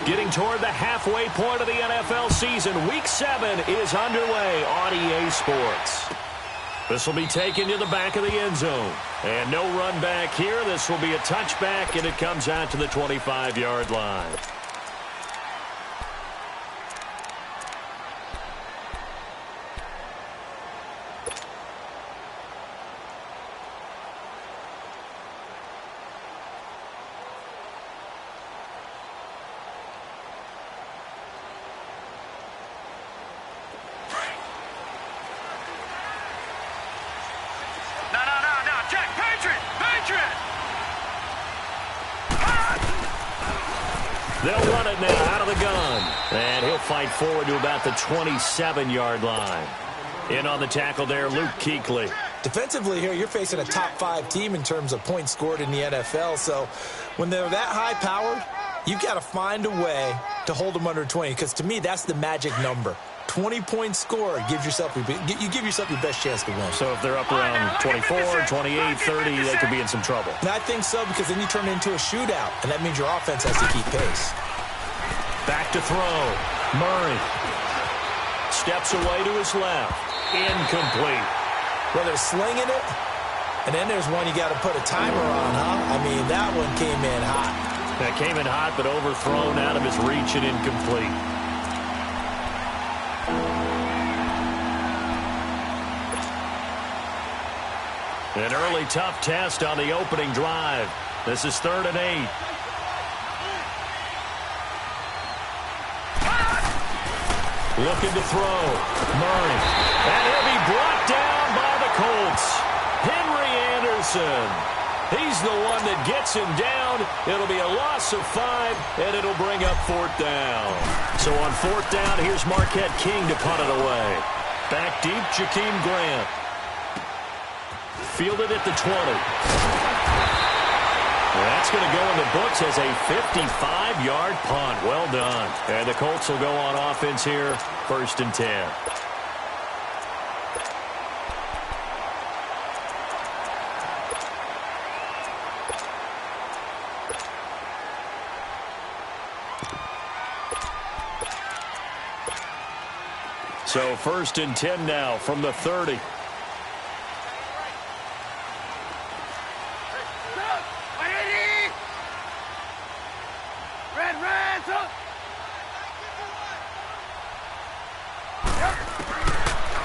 Getting toward the halfway point of the NFL season, Week 7 is underway on EA Sports. This will be taken to the back of the end zone. And no run back here. This will be a touchback, and it comes out to the 25-yard line. They'll run it now out of the gun. And he'll fight forward to about the 27-yard line. In on the tackle there, Luke Kuechly. Defensively here, you're facing a top-5 team in terms of points scored in the NFL. So when they're that high-powered, you've got to find a way to hold them under 20. Because to me, that's the magic number. 20 points scored, you give yourself your best chance to win. So if they're up around 24, 28, 30, they could be in some trouble. And I think so, because then you turn it into a shootout, and that means your offense has to keep pace. Back to throw. Murray steps away to his left. Incomplete. Well, they're slinging it, and then there's one you got to put a timer on, huh? I mean, that one came in hot. That came in hot, but overthrown out of his reach and incomplete. An early tough test on the opening drive. This is 3rd and 8. Looking to throw. Murray. And he'll be brought down by the Colts. Henry Anderson. He's the one that gets him down. It'll be a loss of 5, and it'll bring up 4th down. So on 4th down, here's Marquette King to punt it away. Back deep, Jakeem Grant. Fielded at the 20. That's going to go in the books as a 55-yard punt. Well done. And the Colts will go on offense here, 1st and 10. So 1st and 10 now from the 30.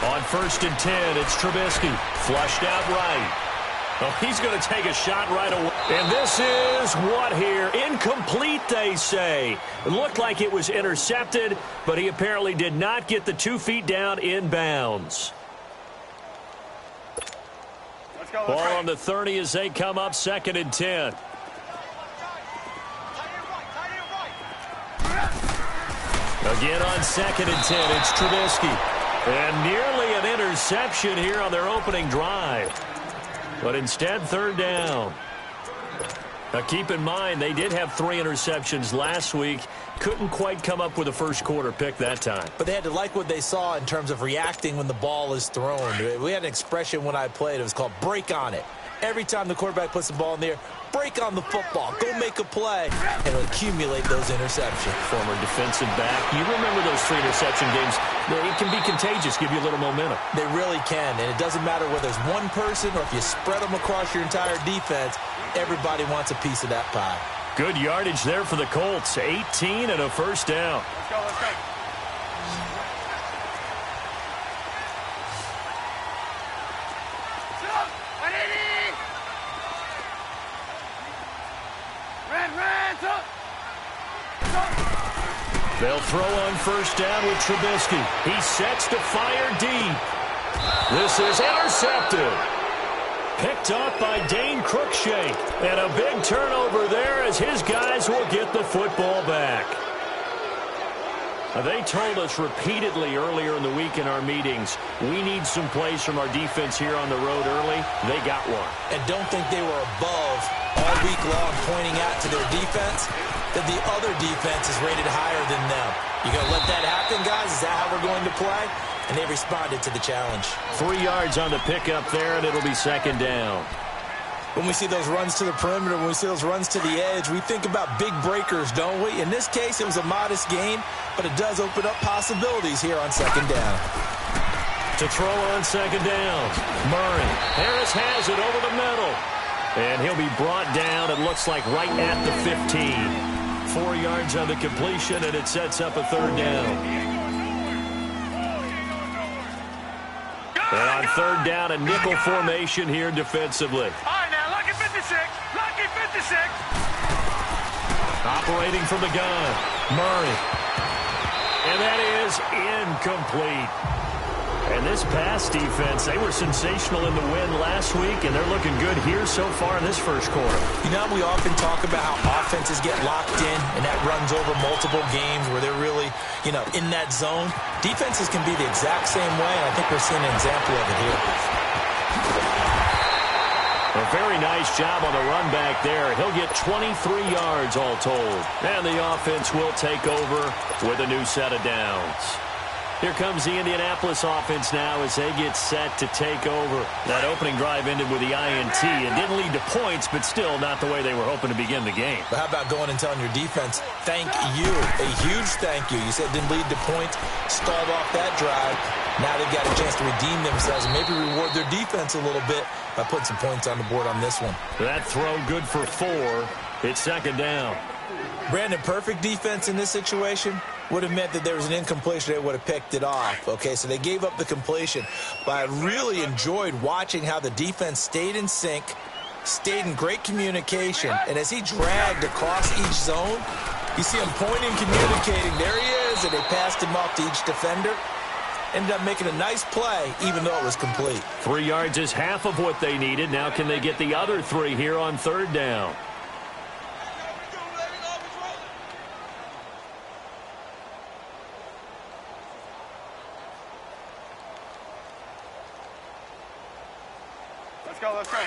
On 1st and 10, it's Trubisky. Flushed out right. Oh, he's going to take a shot right away. And this is what here? Incomplete, they say. It looked like it was intercepted, but he apparently did not get the 2 feet down in bounds. Ball on the 30 as they come up, 2nd and 10. Again on 2nd and 10, it's Trubisky. And nearly an interception here on their opening drive. But instead, 3rd down. Now keep in mind, they did have 3 interceptions last week. Couldn't quite come up with a first-quarter pick that time. But they had to like what they saw in terms of reacting when the ball is thrown. We had an expression when I played. It was called break on it. Every time the quarterback puts the ball in the air, break on the football. Go make a play and accumulate those interceptions. Former defensive back. You remember those 3 interception games. It can be contagious, give you a little momentum. They really can, and it doesn't matter whether it's one person or if you spread them across your entire defense. Everybody wants a piece of that pie. Good yardage there for the Colts. 18 and a 1st down. Let's go, let's go. They'll throw on 1st down with Trubisky. He sets to fire deep. This is intercepted. Picked up by Dane Cruikshank. And a big turnover there as his guys will get the football back. They told us repeatedly earlier in the week in our meetings, we need some plays from our defense here on the road early. They got one. And don't think they were above all week long pointing out to their defense that the other defense is rated higher than them. You going to let that happen, guys? Is that how we're going to play? And they responded to the challenge. 3 yards on the pickup there, and it'll be 2nd down. When we see those runs to the perimeter, when we see those runs to the edge, we think about big breakers, don't we? In this case, it was a modest gain, but it does open up possibilities here on second down. To throw on second down, Murray. Harris has it over the middle. And he'll be brought down, it looks like, right at the 15. 4 yards on the completion, and it sets up a third down. And on third down, a nickel formation here defensively. All right, now, lucky 56. Lucky 56. Operating from the gun, Murray. And that is incomplete. And this pass defense, they were sensational in the win last week, and they're looking good here so far in this first quarter. You know, we often talk about how offenses get locked in, and that runs over multiple games where they're really, in that zone. Defenses can be the exact same way, and I think we're seeing an example of it here. A very nice job on the run back there. He'll get 23 yards all told. And the offense will take over with a new set of downs. Here comes the Indianapolis offense now as they get set to take over. That opening drive ended with the INT. It didn't lead to points, but still not the way they were hoping to begin the game. But how about going and telling your defense, thank you, a huge thank you. You said it didn't lead to points, stalled off that drive. Now they've got a chance to redeem themselves and maybe reward their defense a little bit by putting some points on the board on this one. That throw good for 4. It's second down. Brandon, perfect defense in this situation would have meant that there was an incompletion. They would have picked it off. Okay, so they gave up the completion. But I really enjoyed watching how the defense stayed in sync, stayed in great communication. And as he dragged across each zone, you see him pointing, communicating. There he is, and they passed him off to each defender. Ended up making a nice play, even though it was complete. 3 yards is half of what they needed. Now can they get the other 3 here on third down? Let's go, let's go.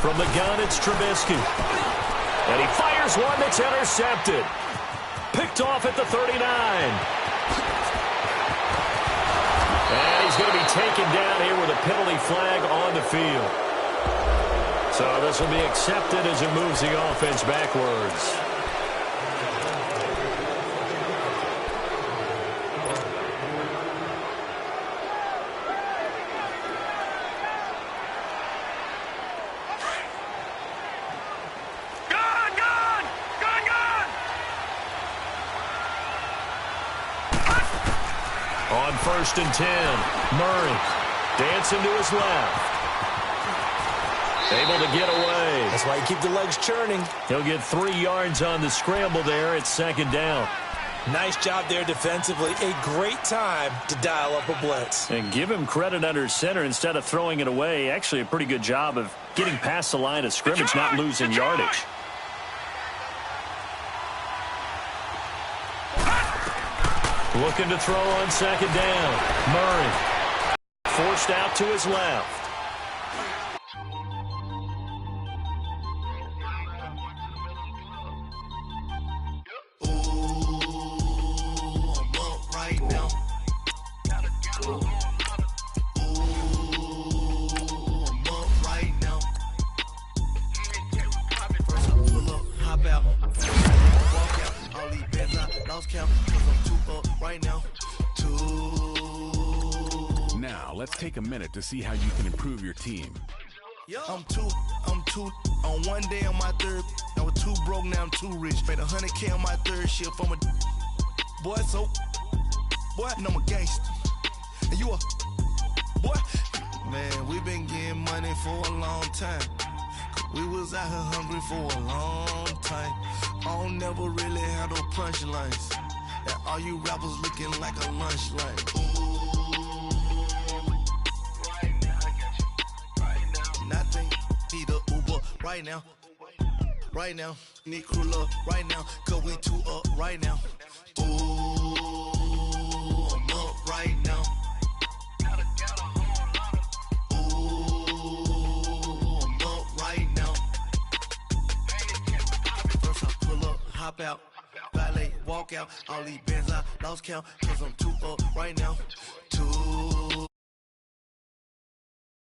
From the gun, it's Trubisky. And he fires one that's intercepted. Picked off at the 39. And he's going to be taken down here with a penalty flag on the field. So this will be accepted as it moves the offense backwards. On 1st and 10, Murray dancing to his left. Able to get away. That's why you keep the legs churning. He'll get 3 yards on the scramble there at second down. Nice job there defensively. A great time to dial up a blitz. And give him credit under center instead of throwing it away. Actually a pretty good job of getting past the line of scrimmage, not losing yardage. Looking to throw on second down. Murray forced out to his left. Now, let's take a minute to see how you can improve your team. I'm two on one day on my third. I was too broke, now I'm too rich. Made 100K on my third shift from a boy, so boy, and I'm a gangster. And you a boy, man, we been getting money for a long time. We was out here hungry for a long time. I don't never really have no punchlines. That all you rappers looking like a lunch line. Nothing, need a Uber right now, need crew up right now, cause we two up right now. Ooh, I'm up right now. Ooh, I'm up right now. First I pull up, hop out, valet, walk out. All these bands I lost count, cause I'm too up right now. Too